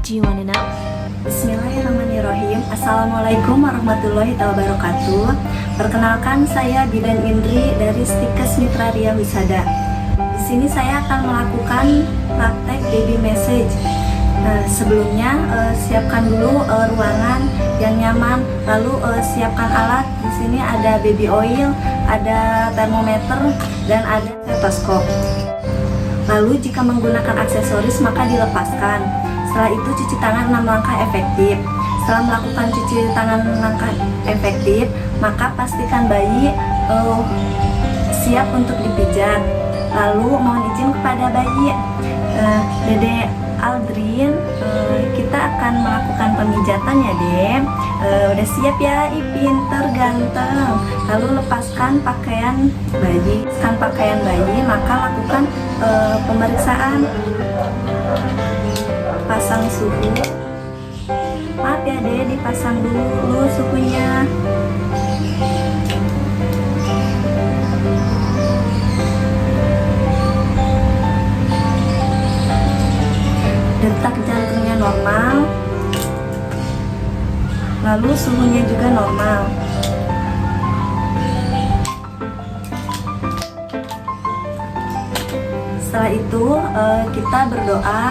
Do you wanna know? Bismillahirrahmanirrahim. Assalamualaikum warahmatullahi wabarakatuh. Perkenalkan, saya Bidan Indri dari Stikes Mitra Ria Wisada. Di sini saya akan melakukan praktek baby massage. Sebelumnya siapkan dulu ruangan yang nyaman, lalu siapkan alat. Di sini ada baby oil, ada termometer, dan ada stetoskop. Lalu jika menggunakan aksesoris maka dilepaskan. Setelah itu cuci tangan 6 langkah efektif. Setelah melakukan cuci tangan langkah efektif, maka pastikan bayi siap untuk dipijat. Lalu mohon izin kepada bayi, Dede Aldrin, kita akan melakukan pemijatan ya Dek. Udah siap ya, pinter ganteng. Lalu lepaskan pakaian bayi, maka lakukan pemeriksaan. Pasang suhu. Maaf ya Dek, dipasang dulu suhunya. Detak jantungnya normal, lalu suhunya juga normal. Setelah itu kita berdoa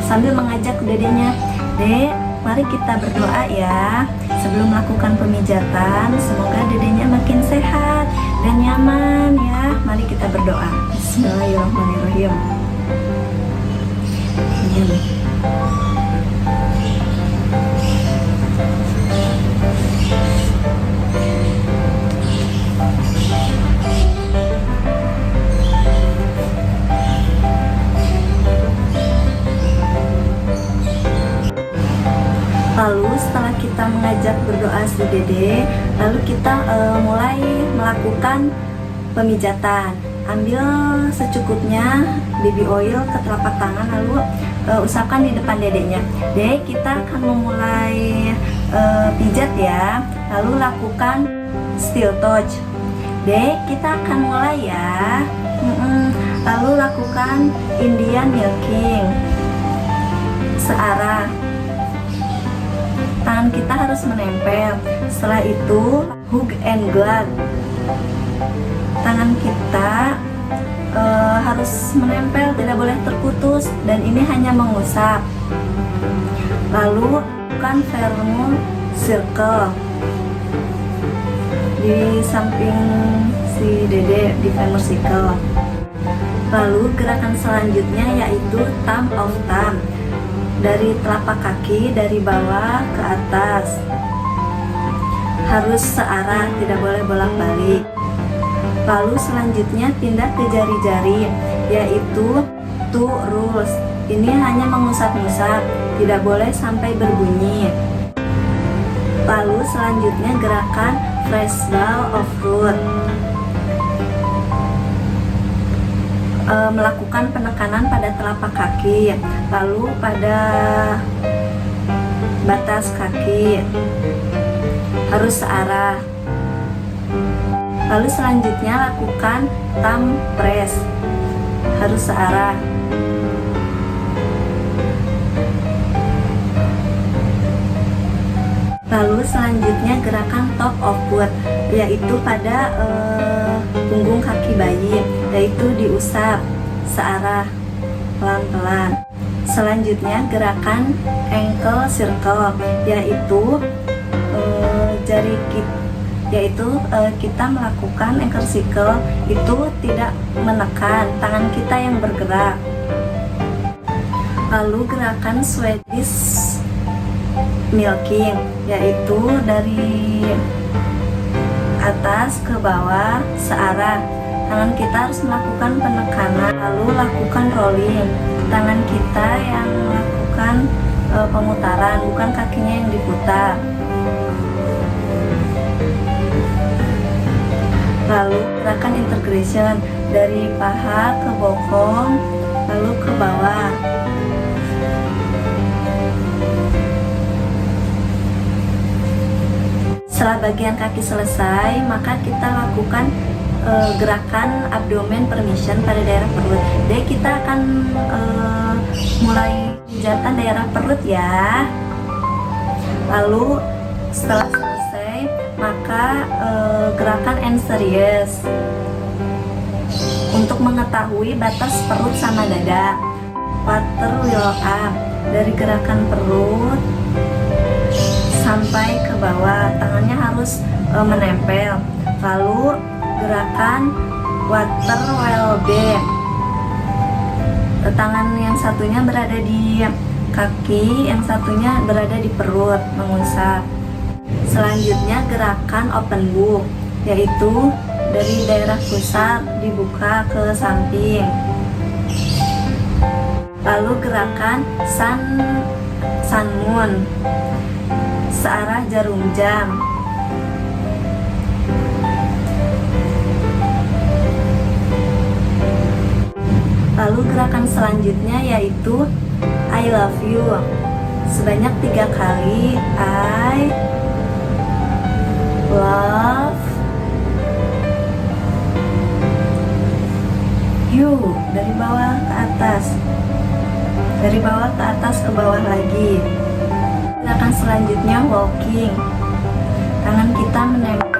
sambil mengajak dedenya, Dek, mari kita berdoa ya sebelum melakukan pemijatan. Semoga dedenya makin sehat dan nyaman ya. Mari kita berdoa. Bismillahirrahmanirrahim. Lalu setelah kita mengajak berdoa si Dede, lalu kita mulai melakukan pemijatan. Ambil secukupnya baby oil ke telapak tangan, lalu usapkan di depan dedenya. Dek, kita akan memulai pijat ya. Lalu lakukan steel touch. Dek, kita akan mulai ya. Lalu lakukan Indian milking searah. Tangan kita harus menempel. Setelah itu hug and glide. Tangan kita harus menempel, tidak boleh terputus, dan ini hanya mengusap. Lalu lakukan Vermont circle di samping si Dede di Vermont circle. Lalu gerakan selanjutnya yaitu thumb of thumb. Dari telapak kaki dari bawah ke atas, harus searah, tidak boleh bolak-balik. Lalu selanjutnya pindah ke jari-jari, yaitu two rules. Ini hanya mengusap-ngusap, tidak boleh sampai berbunyi. Lalu selanjutnya gerakan fresh ball of root. Melakukan penekanan pada telapak kaki, lalu pada batas kaki, harus searah. Lalu selanjutnya lakukan thumb press, harus searah. Lalu selanjutnya gerakan top of foot, yaitu pada punggung kaki bayi, yaitu diusap searah pelan-pelan. Selanjutnya gerakan ankle circle, yaitu kita melakukan ankle circle itu tidak menekan, tangan kita yang bergerak. Lalu gerakan Swedish milking, yaitu dari atas ke bawah searah. Tangan kita harus melakukan penekanan, lalu lakukan rolling. Tangan kita yang melakukan pemutaran, bukan kakinya yang diputar. Lalu gerakan integration dari paha ke bokong, lalu ke bawah. Setelah bagian kaki selesai, maka kita lakukan gerakan abdomen permission pada daerah perut. Jadi kita akan mulai pemijatan daerah perut ya. Lalu setelah selesai, maka gerakan and series untuk mengetahui batas perut sama dada. Water will up, dari gerakan perut sampai ke bawah, tangannya harus menempel. Lalu gerakan water will back, tangan yang satunya berada di kaki, yang satunya berada di perut, mengusap. Selanjutnya gerakan open book, yaitu dari daerah pusat dibuka ke samping. Lalu gerakan sun moon, searah jarum jam. Lalu gerakan selanjutnya yaitu I love you, sebanyak 3 kali. I love you, dari bawah ke atas, dari bawah ke atas, ke bawah lagi. Gerakan selanjutnya walking, tangan kita menempel.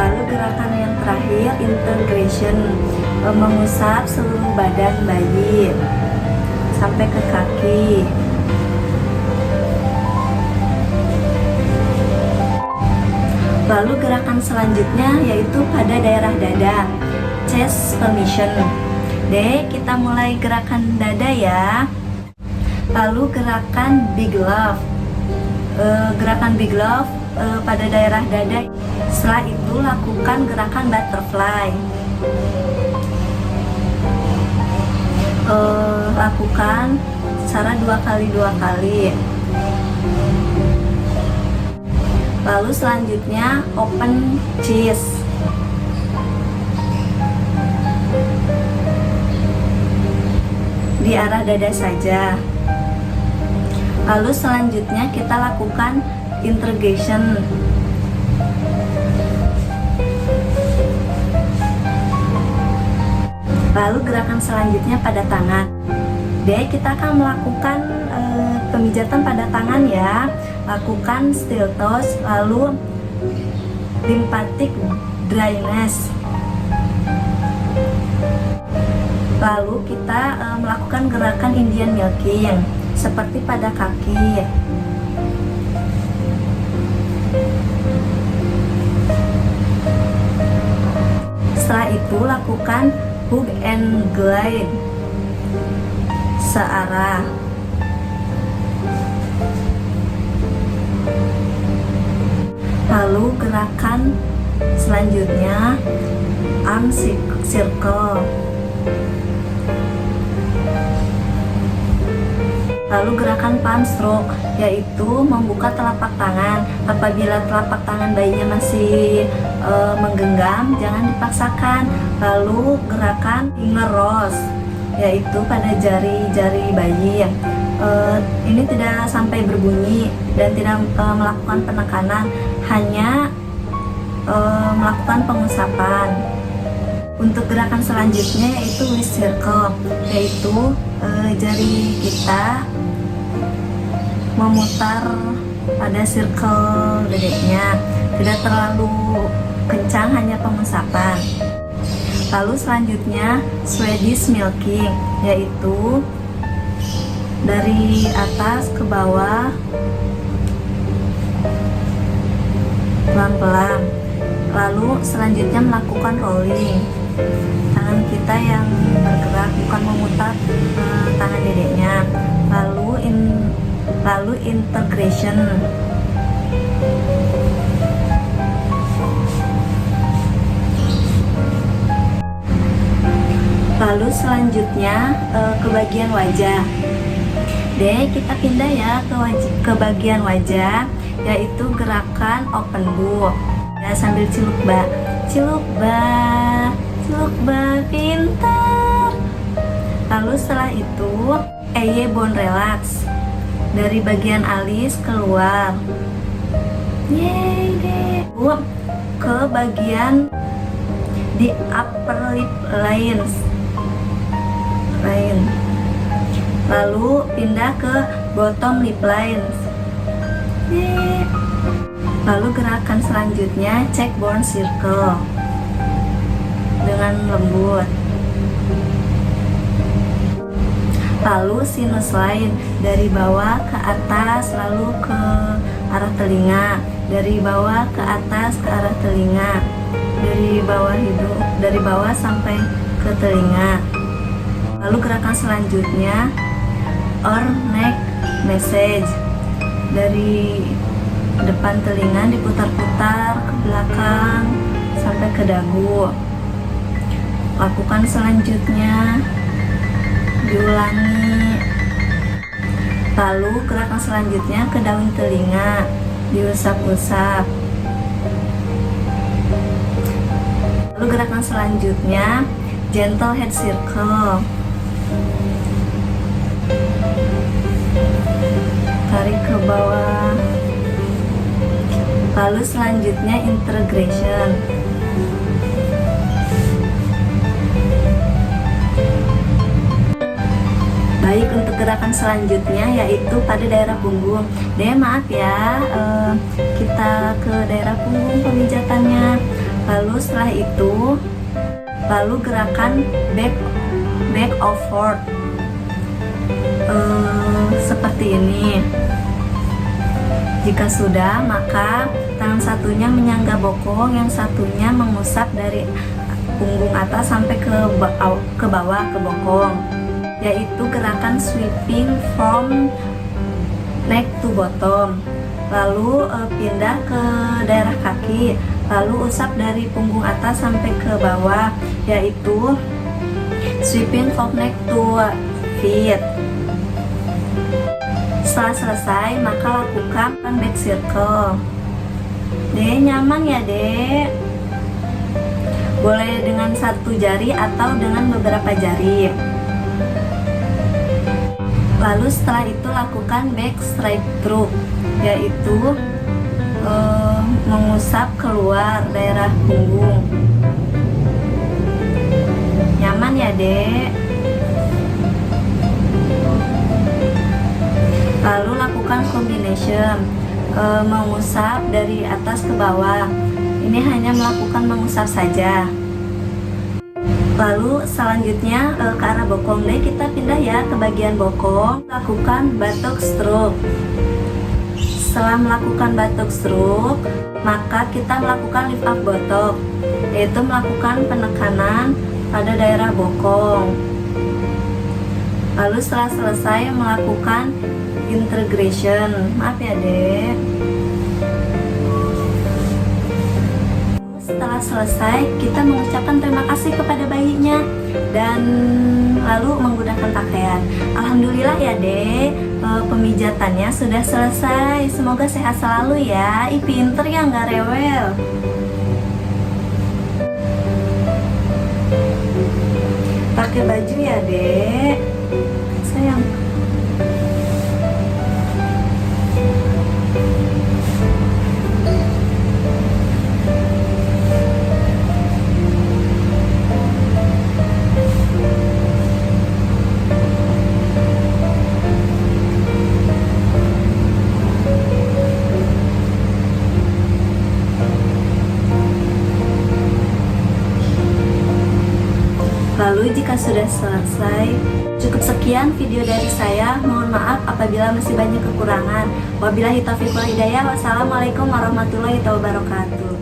Lalu gerakan yang terakhir integration, mengusap seluruh badan bayi sampai ke kaki. Lalu gerakan selanjutnya yaitu pada daerah dada, chest permission. Kita mulai gerakan dada ya. Lalu gerakan big love, gerakan big love pada daerah dada. Setelah itu lakukan gerakan butterfly. Lakukan secara 2 kali. Lalu selanjutnya open chest, di arah dada saja. Lalu selanjutnya kita lakukan integration. Lalu gerakan selanjutnya pada tangan. Kita akan melakukan pemijatan pada tangan ya. Lakukan steel toes, lalu lymphatic drainage. Lalu kita melakukan gerakan Indian milking seperti pada kaki. Setelah itu lakukan hook and glide, searah. Lalu gerakan selanjutnya arm circle. Lalu gerakan palm stroke, yaitu membuka telapak tangan. Apabila telapak tangan bayinya masih menggenggam, jangan dipaksakan. Lalu gerakan finger rose, yaitu pada jari-jari bayi. Ini tidak sampai berbunyi dan tidak melakukan penekanan, hanya melakukan pengusapan. Untuk gerakan selanjutnya yaitu wrist circle, yaitu jari kita memutar pada circle dedeknya, tidak terlalu kencang, hanya pengusapan. Lalu selanjutnya Swedish milking, yaitu dari atas ke bawah pelan-pelan. Lalu selanjutnya melakukan rolling, tangan kita yang bergerak, bukan memutar tangan dedeknya. Lalu integration. Lalu selanjutnya ke bagian wajah. Kita pindah ya ke bagian wajah, yaitu gerakan open book ya, sambil ciluk ba pintar. Lalu setelah itu bone relax, dari bagian alis keluar. Yeay deh. Ke bagian di upper lip lines. Lalu pindah ke bottom lip lines. Lalu gerakan selanjutnya cheekbone circle dengan lembut. Lalu sinus line dari bawah ke atas lalu ke arah telinga, dari bawah ke atas ke arah telinga, dari bawah hidung, dari bawah sampai ke telinga. Lalu gerakan selanjutnya or neck massage, dari depan telinga diputar-putar ke belakang sampai ke dagu. Lakukan selanjutnya, diulangi. Lalu gerakan selanjutnya ke daun telinga, diusap-usap. Lalu gerakan selanjutnya gentle head circle, tarik ke bawah. Lalu selanjutnya integration. Baik, untuk gerakan selanjutnya yaitu pada daerah punggung. Maaf ya, kita ke daerah punggung pemijatannya. Lalu setelah itu, lalu gerakan back over, seperti ini. Jika sudah, maka tangan satunya menyangga bokong, yang satunya mengusap dari punggung atas sampai ke bawah ke bokong, yaitu gerakan sweeping from neck to bottom. Lalu pindah ke daerah kaki, lalu usap dari punggung atas sampai ke bawah, yaitu sweeping from neck to feet. Setelah selesai, maka lakukan back circle. Nyaman ya boleh dengan satu jari atau dengan beberapa jari. Lalu setelah itu lakukan back straight through, yaitu mengusap keluar daerah punggung. Nyaman ya Lalu lakukan combination, mengusap dari atas ke bawah. Ini hanya melakukan mengusap saja. Lalu selanjutnya ke arah bokong. Kita pindah ya ke bagian bokong. Lakukan buttock stroke. Setelah melakukan buttock stroke, maka kita melakukan lift up buttock, yaitu melakukan penekanan pada daerah bokong. Lalu setelah selesai melakukan integration. Maaf ya Setelah selesai, kita mengucapkan terima kasih kepada bayinya dan lalu menggunakan pakaian. Alhamdulillah ya pemijatannya sudah selesai. Semoga sehat selalu ya. Pinter ya, nggak rewel. Pakai baju ya sayang. Lalu jika sudah selesai, cukup sekian video dari saya. Mohon maaf apabila masih banyak kekurangan. Wabillahi taufiq wal hidayah. Wassalamualaikum warahmatullahi wabarakatuh.